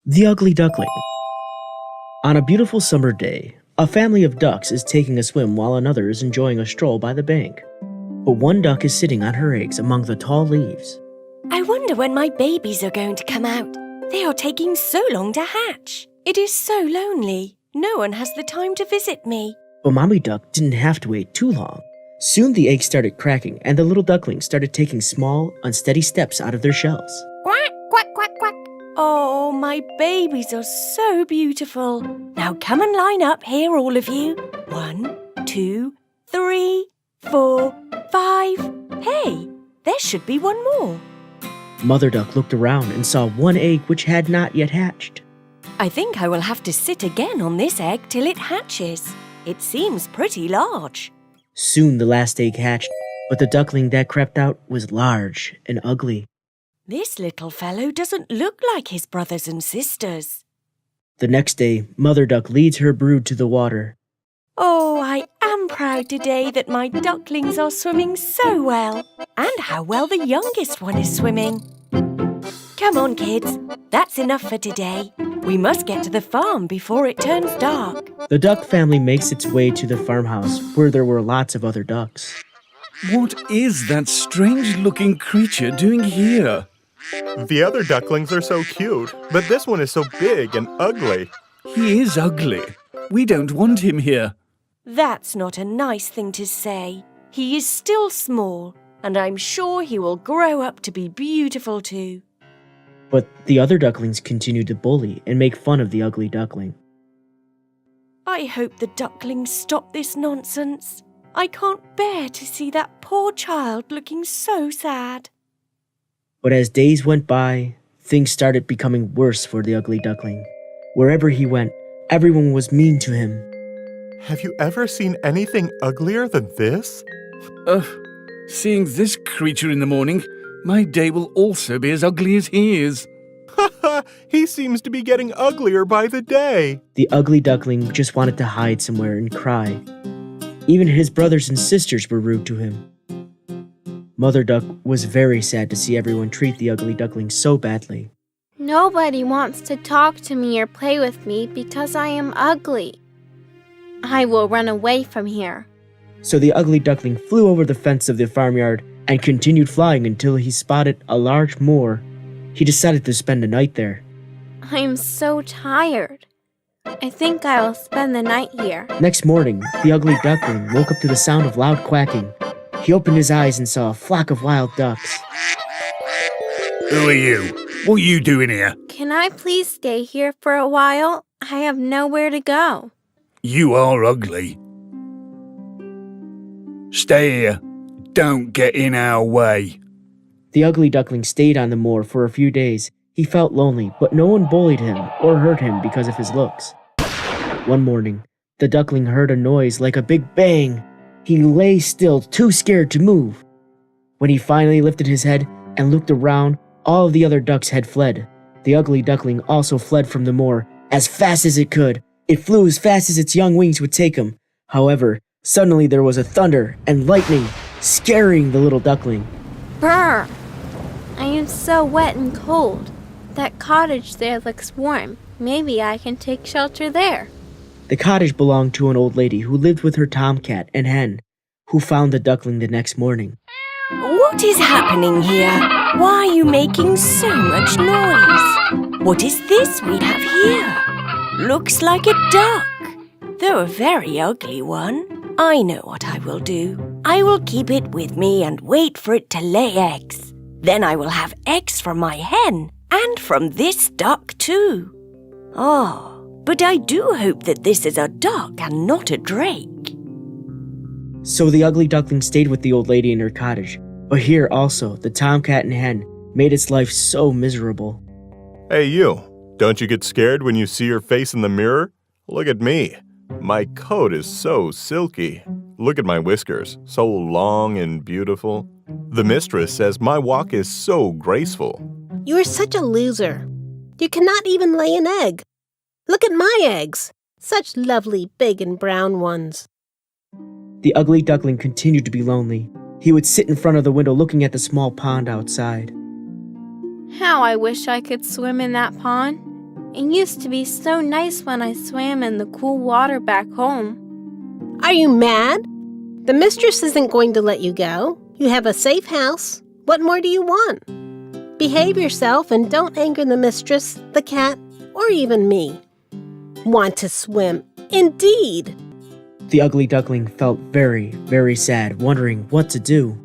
The Ugly Duckling. On a beautiful summer day, a family of ducks is taking a swim while another is enjoying a stroll by the bank. But one duck is sitting on her eggs among the tall leaves. I wonder when my babies are going to come out. They are taking so long to hatch. It is so lonely. No one has the time to visit me. But Mommy Duck didn't have to wait too long. Soon the eggs started cracking and the little ducklings started taking small, unsteady steps out of their shells. Quack, quack, quack, quack. Oh, my babies are so beautiful. Now come and line up here, all of you. 1, 2, 3, 4, 5. Hey, there should be one more. Mother Duck looked around and saw one egg which had not yet hatched. I think I will have to sit again on this egg till it hatches. It seems pretty large. Soon the last egg hatched, but the duckling that crept out was large and ugly. This little fellow doesn't look like his brothers and sisters. The next day, Mother Duck leads her brood to the water. Oh, I am proud today that my ducklings are swimming so well, and how well the youngest one is swimming. Come on, kids. That's enough for today. We must get to the farm before it turns dark. The duck family makes its way to the farmhouse where there were lots of other ducks. What is that strange-looking creature doing here? The other ducklings are so cute, but this one is so big and ugly. He is ugly. We don't want him here. That's not a nice thing to say. He is still small, and I'm sure he will grow up to be beautiful too. But the other ducklings continued to bully and make fun of the ugly duckling. I hope the ducklings stop this nonsense. I can't bear to see that poor child looking so sad. But as days went by, things started becoming worse for the ugly duckling. Wherever he went, everyone was mean to him. Have you ever seen anything uglier than this? Seeing this creature in the morning, my day will also be as ugly as he is. He seems to be getting uglier by the day. The ugly duckling just wanted to hide somewhere and cry. Even his brothers and sisters were rude to him. Mother Duck was very sad to see everyone treat the ugly duckling so badly. Nobody wants to talk to me or play with me because I am ugly. I will run away from here. So the ugly duckling flew over the fence of the farmyard and continued flying until he spotted a large moor. He decided to spend the night there. I am so tired. I think I will spend the night here. Next morning, the ugly duckling woke up to the sound of loud quacking. He opened his eyes and saw a flock of wild ducks. Who are you? What are you doing here? Can I please stay here for a while? I have nowhere to go. You are ugly. Stay here. Don't get in our way. The ugly duckling stayed on the moor for a few days. He felt lonely, but no one bullied him or hurt him because of his looks. One morning, the duckling heard a noise like a big bang. He lay still, too scared to move. When he finally lifted his head and looked around, all of the other ducks had fled. The ugly duckling also fled from the moor as fast as it could. It flew as fast as its young wings would take him. However, suddenly there was a thunder and lightning, scaring the little duckling. Brr! I am so wet and cold. That cottage there looks warm. Maybe I can take shelter there. The cottage belonged to an old lady who lived with her tomcat and hen, who found the duckling the next morning. What is happening here? Why are you making so much noise? What is this we have here? Looks like a duck, though a very ugly one. I know what I will do. I will keep it with me and wait for it to lay eggs. Then I will have eggs from my hen and from this duck too. But I do hope that this is a duck and not a drake. So the ugly duckling stayed with the old lady in her cottage, but here also the tomcat and hen made its life so miserable. Hey you, don't you get scared when you see your face in the mirror? Look at me. My coat is so silky. Look at my whiskers, so long and beautiful. The mistress says my walk is so graceful. You are such a loser. You cannot even lay an egg. Look at my eggs. Such lovely big and brown ones. The ugly duckling continued to be lonely. He would sit in front of the window looking at the small pond outside. How I wish I could swim in that pond. It used to be so nice when I swam in the cool water back home. Are you mad? The mistress isn't going to let you go. You have a safe house. What more do you want? Behave yourself and don't anger the mistress, the cat, or even me. Want to swim? Indeed! The ugly duckling felt very, very sad, wondering what to do.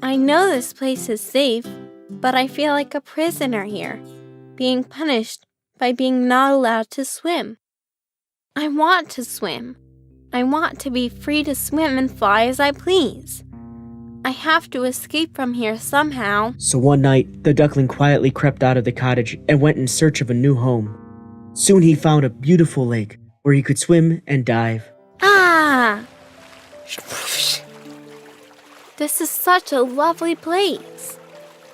I know this place is safe, but I feel like a prisoner here, being punished by being not allowed to swim. I want to swim. I want to be free to swim and fly as I please. I have to escape from here somehow. So one night, the duckling quietly crept out of the cottage and went in search of a new home. Soon he found a beautiful lake where he could swim and dive. Ah! This is such a lovely place.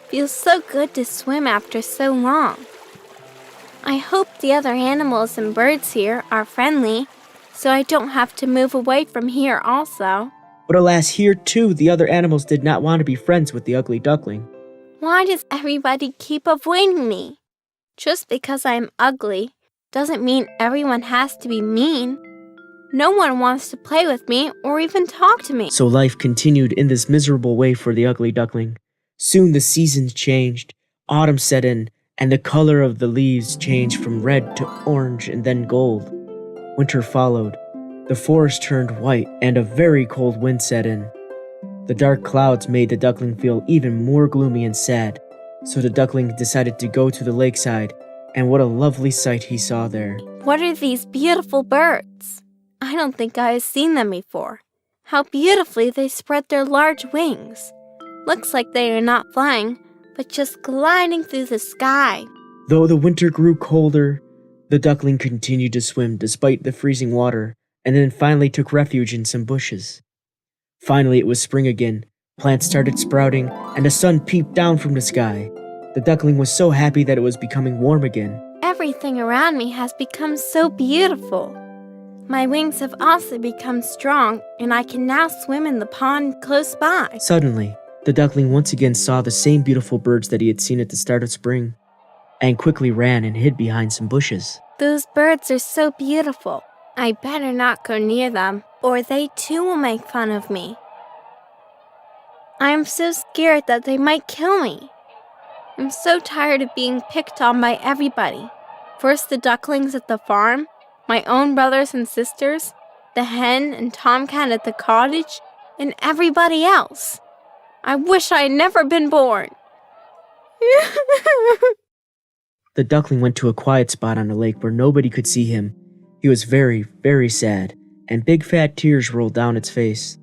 Feels so good to swim after so long. I hope the other animals and birds here are friendly, so I don't have to move away from here also. But alas, here too, the other animals did not want to be friends with the ugly duckling. Why does everybody keep avoiding me? Just because I'm ugly doesn't mean everyone has to be mean. No one wants to play with me or even talk to me. So life continued in this miserable way for the ugly duckling. Soon the seasons changed, autumn set in, and the color of the leaves changed from red to orange and then gold. Winter followed. The forest turned white, and a very cold wind set in. The dark clouds made the duckling feel even more gloomy and sad, so the duckling decided to go to the lakeside, and what a lovely sight he saw there. What are these beautiful birds? I don't think I have seen them before. How beautifully they spread their large wings. Looks like they are not flying, but just gliding through the sky. Though the winter grew colder, the duckling continued to swim despite the freezing water, and then finally took refuge in some bushes. Finally it was spring again, plants started sprouting, and the sun peeped down from the sky. The duckling was so happy that it was becoming warm again. Everything around me has become so beautiful. My wings have also become strong, and I can now swim in the pond close by. Suddenly, the duckling once again saw the same beautiful birds that he had seen at the start of spring, and quickly ran and hid behind some bushes. Those birds are so beautiful. I better not go near them, or they too will make fun of me. I am so scared that they might kill me. I'm so tired of being picked on by everybody. First the ducklings at the farm, my own brothers and sisters, the hen and tomcat at the cottage, and everybody else. I wish I had never been born. The duckling went to a quiet spot on the lake where nobody could see him. He was very, very sad, and big fat tears rolled down its face.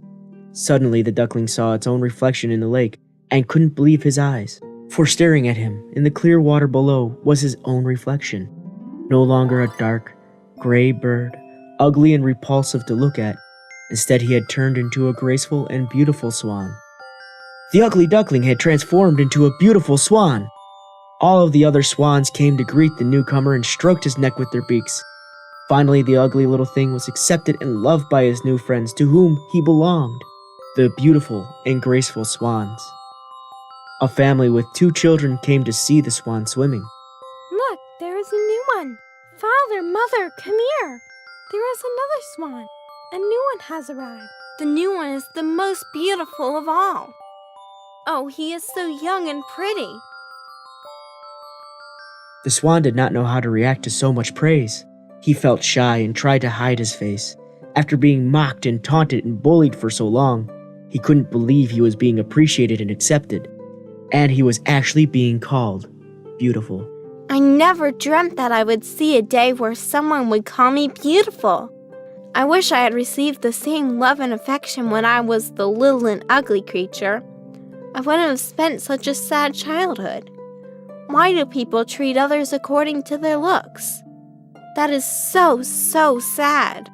Suddenly the duckling saw its own reflection in the lake and couldn't believe his eyes. For staring at him in the clear water below was his own reflection. No longer a dark, gray bird, ugly and repulsive to look at. Instead he had turned into a graceful and beautiful swan. The ugly duckling had transformed into a beautiful swan. All of the other swans came to greet the newcomer and stroked his neck with their beaks. Finally, the ugly little thing was accepted and loved by his new friends to whom he belonged, the beautiful and graceful swans. A family with 2 children came to see the swan swimming. Look, there is a new one. Father, mother, come here. There is another swan. A new one has arrived. The new one is the most beautiful of all. Oh, he is so young and pretty. The swan did not know how to react to so much praise. He felt shy and tried to hide his face. After being mocked and taunted and bullied for so long, he couldn't believe he was being appreciated and accepted. And he was actually being called beautiful. I never dreamt that I would see a day where someone would call me beautiful. I wish I had received the same love and affection when I was the little and ugly creature. I wouldn't have spent such a sad childhood. Why do people treat others according to their looks? That is so, so sad.